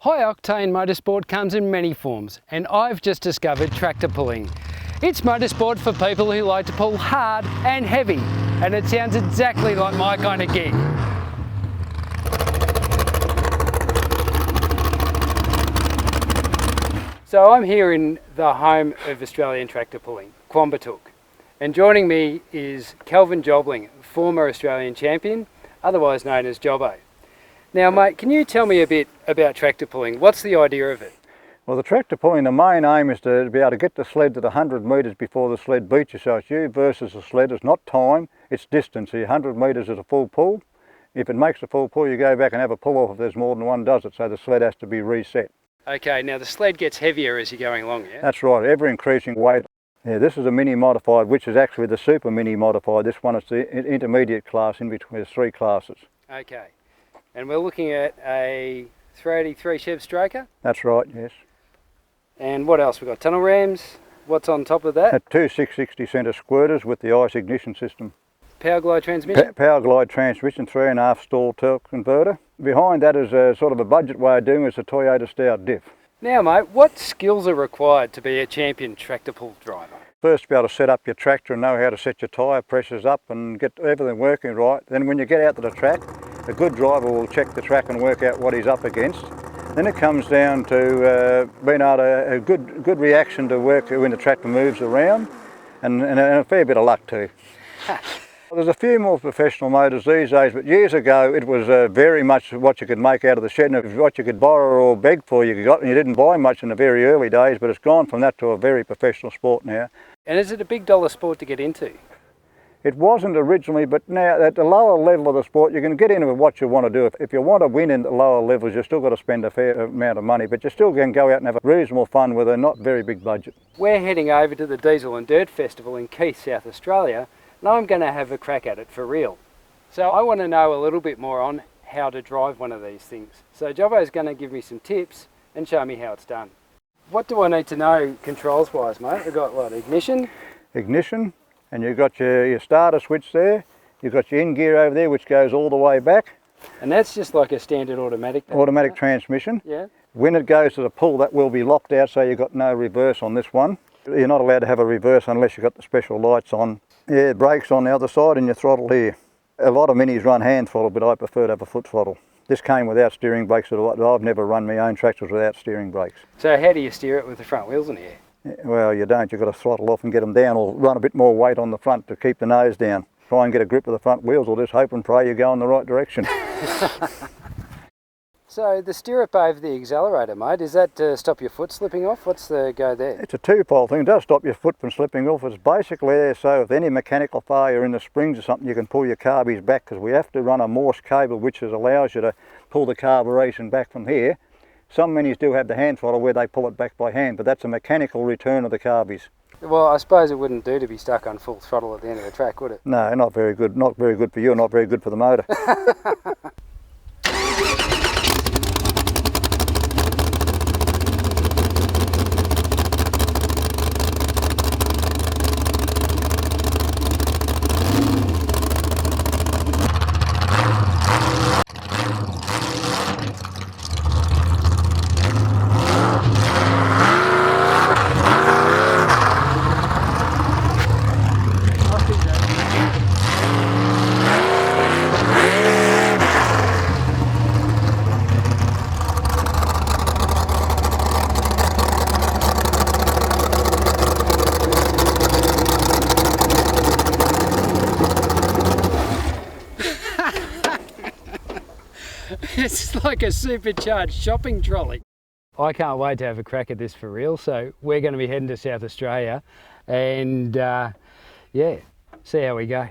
High-octane motorsport comes in many forms, and I've just discovered tractor pulling. It's motorsport for people who like to pull hard and heavy, and it sounds exactly like my kind of gig. So I'm here in the home of Australian tractor pulling, Quambatook, and joining me is Kelvin Jobling, former Australian champion, otherwise known as Jobbo. Now mate, can you tell me a bit about tractor pulling? What's the idea of it? Well, the tractor pulling, the main aim is to be able to get the sled to the 100 metres before the sled beats you. So it's you versus the sled. It's not time, it's distance. So 100 metres is a full pull. If it makes a full pull, you go back and have a pull off if there's more than one does it, so the sled has to be reset. Okay, now the sled gets heavier as you're going along, yeah? That's right, ever increasing weight. Yeah, this is a mini modified, which is actually the super mini modified. This one is the intermediate class in between. There's three classes. Okay, and we're looking at a 383 Chev stroker? That's right, yes. And what else? We've got tunnel rams. What's on top of that? Two 660 centre squirters with the ICE ignition system. Power glide transmission? Power glide transmission, 3.5 stall torque converter. Behind that is a sort of a budget way of doing it. It's a Toyota Stout diff. Now mate, what skills are required to be a champion tractor pull driver? First, be able to set up your tractor and know how to set your tyre pressures up and get everything working right. Then when you get out to the track, a good driver will check the track and work out what he's up against. Then it comes down to being able to a good reaction to work when the tractor moves around, and a fair bit of luck too. There's a few more professional motors these days, but years ago it was very much what you could make out of the shed, and what you could borrow or beg for you got, and you didn't buy much in the very early days, but it's gone from that to a very professional sport now. And is it a big dollar sport to get into? It wasn't originally, but now at the lower level of the sport, you can get into what you want to do. If you want to win in the lower levels, you've still got to spend a fair amount of money, but you still can go out and have a reasonable fun with a not very big budget. We're heading over to the Diesel and Dirt Festival in Keith, South Australia, and I'm going to have a crack at it for real. So I want to know a little bit more on how to drive one of these things. So Jobbo's going to give me some tips and show me how it's done. What do I need to know controls wise, mate? We've got what, ignition? Ignition. And you've got your starter switch there, you've got your in gear over there which goes all the way back. And that's just like a standard automatic? Automatic transmission. Yeah. When it goes to the pull, that will be locked out, so you've got no reverse on this one. You're not allowed to have a reverse unless you've got the special lights on. Yeah, brakes on the other side and your throttle here. A lot of minis run hand throttle, but I prefer to have a foot throttle. This came without steering brakes. I've never run my own tractors without steering brakes. So how do you steer it with the front wheels in here? Well, you don't. You've got to throttle off and get them down, or run a bit more weight on the front to keep the nose down. Try and get a grip of the front wheels, or just hope and pray you go in the right direction. So the stirrup over the accelerator, mate, is that to stop your foot slipping off? What's the go there? It's a two-pole thing. It does stop your foot from slipping off. It's basically there so if any mechanical failure in the springs or something, you can pull your carbies back, because we have to run a Morse cable which allows you to pull the carburation back from here. Some minis do have the hand throttle where they pull it back by hand, but that's a mechanical return of the carbies. Well, I suppose it wouldn't do to be stuck on full throttle at the end of the track, would it? No, not very good. Not very good for you, not very good for the motor. It's like a supercharged shopping trolley. I can't wait to have a crack at this for real. So we're going to be heading to South Australia and yeah, see how we go.